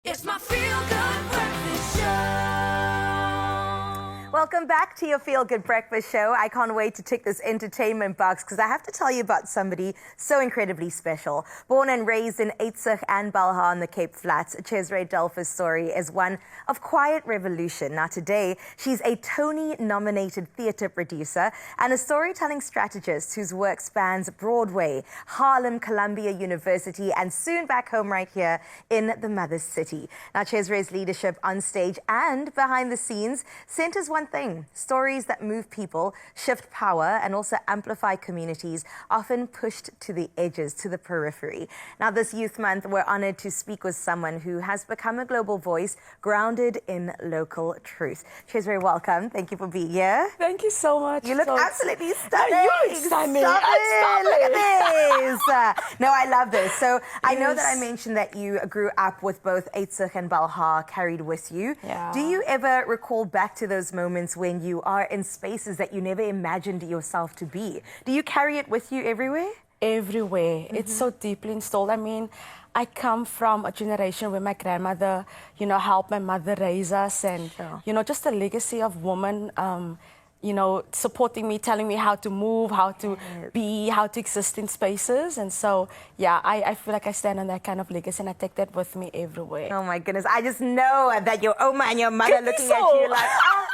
It's my feel-good breakfast show. Welcome back to your Feel Good Breakfast Show. I can't wait to tick this entertainment box because I have to tell you about somebody so incredibly special. Born and raised in Expresso and Balha on the Cape Flats, Cesare Delphi's story is one of quiet revolution. Now today, she's a Tony-nominated theatre producer and a storytelling strategist whose work spans Broadway, Harlem, Columbia University, and soon back home right here in the mother city. Now Cesare's leadership on stage and behind the scenes centers one thing: stories that move people, shift power, and also amplify communities, often pushed to the edges, to the periphery. Now, this Youth Month, we're honored to speak with someone who has become a global voice grounded in local truth. Cesare, welcome. Thank you for being here. Thank you so much. You look absolutely stunning. You're stunning. Stop it. Look at this. No, I love this. So I know that I mentioned that you grew up with both Expresso and Balha carried with you. Yeah. Do you ever recall back to those moments when you are in spaces that you never imagined yourself to be? Do you carry it with you everywhere? Everywhere. It's so deeply installed. I mean, I come from a generation where my grandmother, helped my mother raise us, and, just a legacy of women, supporting me, telling me how to move, how to be, how to exist in spaces. And so, yeah, I feel like I stand on that kind of legacy, and I take that with me everywhere. Oh my goodness. I just know that your Oma and your mother looking at you like, oh,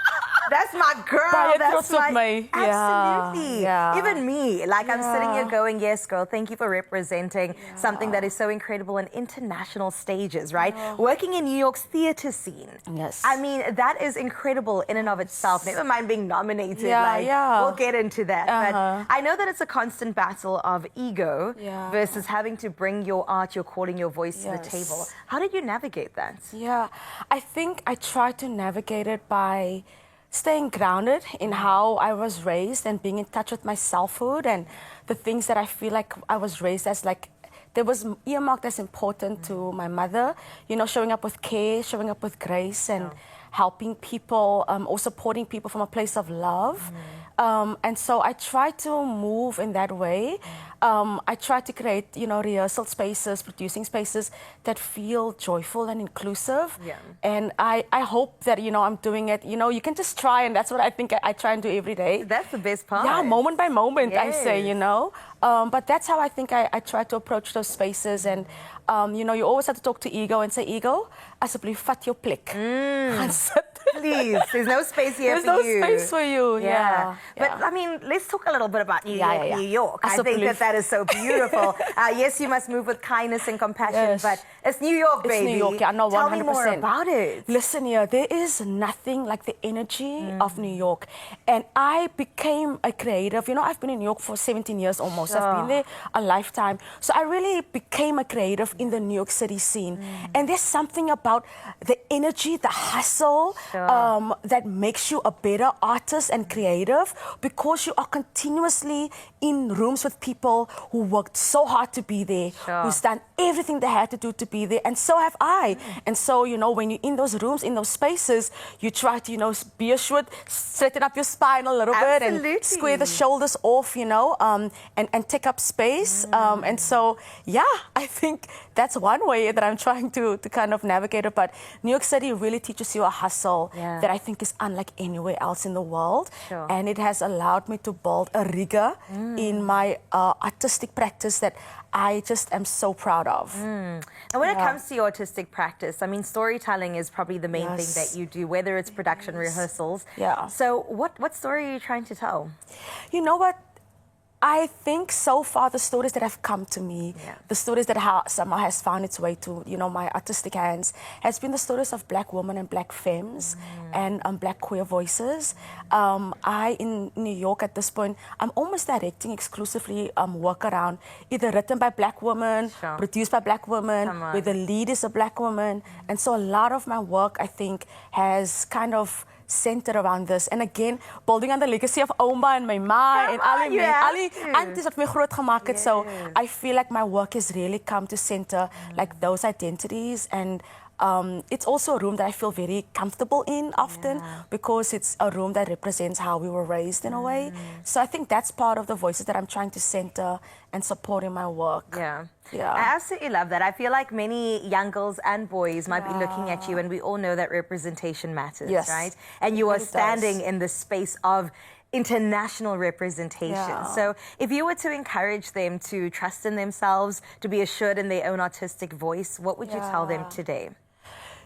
that's my girl. That's my... Absolutely. Yeah. Even me. Like, I'm sitting here going, yes, girl, thank you for representing something that is so incredible on international stages, right? Working in New York's theater scene. Yes. I mean, that is incredible in and of itself. Never mind being nominated. We'll get into that. But I know that it's a constant battle of ego versus having to bring your art, your calling, your voice to the table. How did you navigate that? Yeah, I think I tried to navigate it by staying grounded in how I was raised and being in touch with my selfhood and the things that I feel like I was raised as, like, there was earmarked as important to my mother, showing up with care, showing up with grace, and helping people or supporting people from a place of love. And so I try to move in that way. I try to create, rehearsal spaces, producing spaces that feel joyful and inclusive. And I hope that, I'm doing it. You can just try, and that's what I think I try and do every day. That's the best part. Yeah, moment by moment, I say, But that's how I think I try to approach those spaces. And, you always have to talk to ego and say, ego, asseblief, vat jou plek. Gaan sit. Please, there's no space here for you. There's no space for you, yeah. But, I mean, let's talk a little bit about New York, New York. I Asseblief. think that is so beautiful. Yes, you must move with kindness and compassion, but it's New York, baby. It's New York, yeah, no, 100%. Tell me more about it. Listen here, there is nothing like the energy of New York. And I became a creative. I've been in New York for 17 years almost. I've been there a lifetime. So I really became a creative in the New York City scene. And there's something about the energy, the hustle, that makes you a better artist and creative, because you are continuously in rooms with people who worked so hard to be there, who's done everything they had to do to be there, and so have I. And so, when you're in those rooms, in those spaces, you try to, be assured, straighten up your spine a little bit and square the shoulders off, and take up space. And so, yeah, I think that's one way that I'm trying to kind of navigate it. But New York City really teaches you a hustle that I think is unlike anywhere else in the world. And it has allowed me to build a rigor in my artistic practice that I just am so proud of. And when it comes to your artistic practice, I mean, storytelling is probably the main thing that you do, whether it's production, rehearsals. So what story are you trying to tell? You know what? I think so far the stories that have come to me, the stories that somehow has found its way to, my artistic hands, has been the stories of Black women and Black femmes and Black queer voices. In New York at this point, I'm almost directing exclusively work around either written by Black women, produced by Black women, where the lead is a Black woman. And so a lot of my work, I think, has kind of centered around this. And again, building on the legacy of Oma and my ma and Ali aunties wat my groot gemaak het. So I feel like my work has really come to center like those identities and it's also a room that I feel very comfortable in often because it's a room that represents how we were raised in a way. So I think that's part of the voices that I'm trying to center and support in my work. Yeah. I absolutely love that. I feel like many young girls and boys might be looking at you, and we all know that representation matters, right? And you are standing in the space of international representation. So if you were to encourage them to trust in themselves, to be assured in their own artistic voice, what would you tell them today?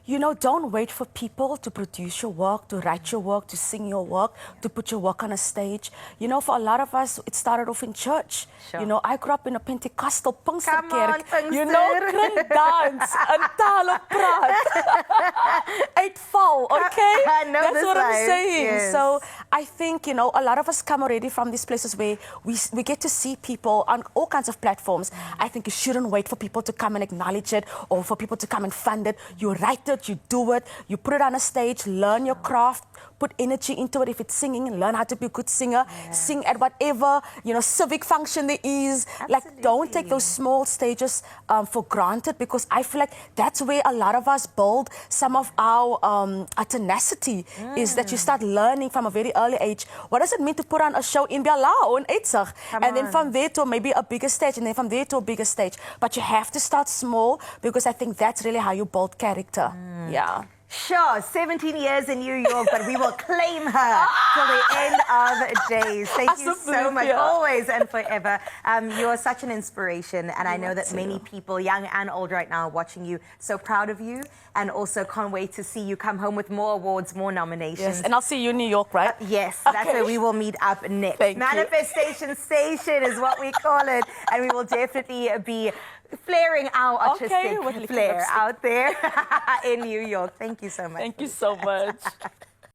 You know, don't wait for people to produce your work, to write your work, to sing your work, to put your work on a stage. You know, for a lot of us, it started off in church. You know, I grew up in a Pentecostal Pinksterkerk. You know, kring dans, en tale praat, uitval, okay? That's what I'm saying. So I think, you know, a lot of us come already from these places where we get to see people on all kinds of platforms. I think you shouldn't wait for people to come and acknowledge it or for people to come and fund it. You write it, you do it, you put it on a stage, learn your craft, put energy into it. If it's singing, learn how to be a good singer, sing at whatever, you know, civic function there is. Like, don't take those small stages for granted, because I feel like that's where a lot of us build some of our tenacity, is that you start learning from a very early age. What does it mean to put on a show in Bialao, in Eitzig? And then from there to maybe a bigger stage, and then from there to a bigger stage. But you have to start small, because I think that's really how you build character. Sure, 17 years in New York, but we will claim her till the end of days. Thank you so much, always and forever. You are such an inspiration, and I know that many people, young and old right now, are watching you. So proud of you, and also can't wait to see you come home with more awards, more nominations. Yes, and I'll see you in New York, right? Yes, that's where we will meet up next. Manifestation Station is what we call it, and we will definitely be flaring our artistic flair out there in New York. Thank you so much. Thank you so much.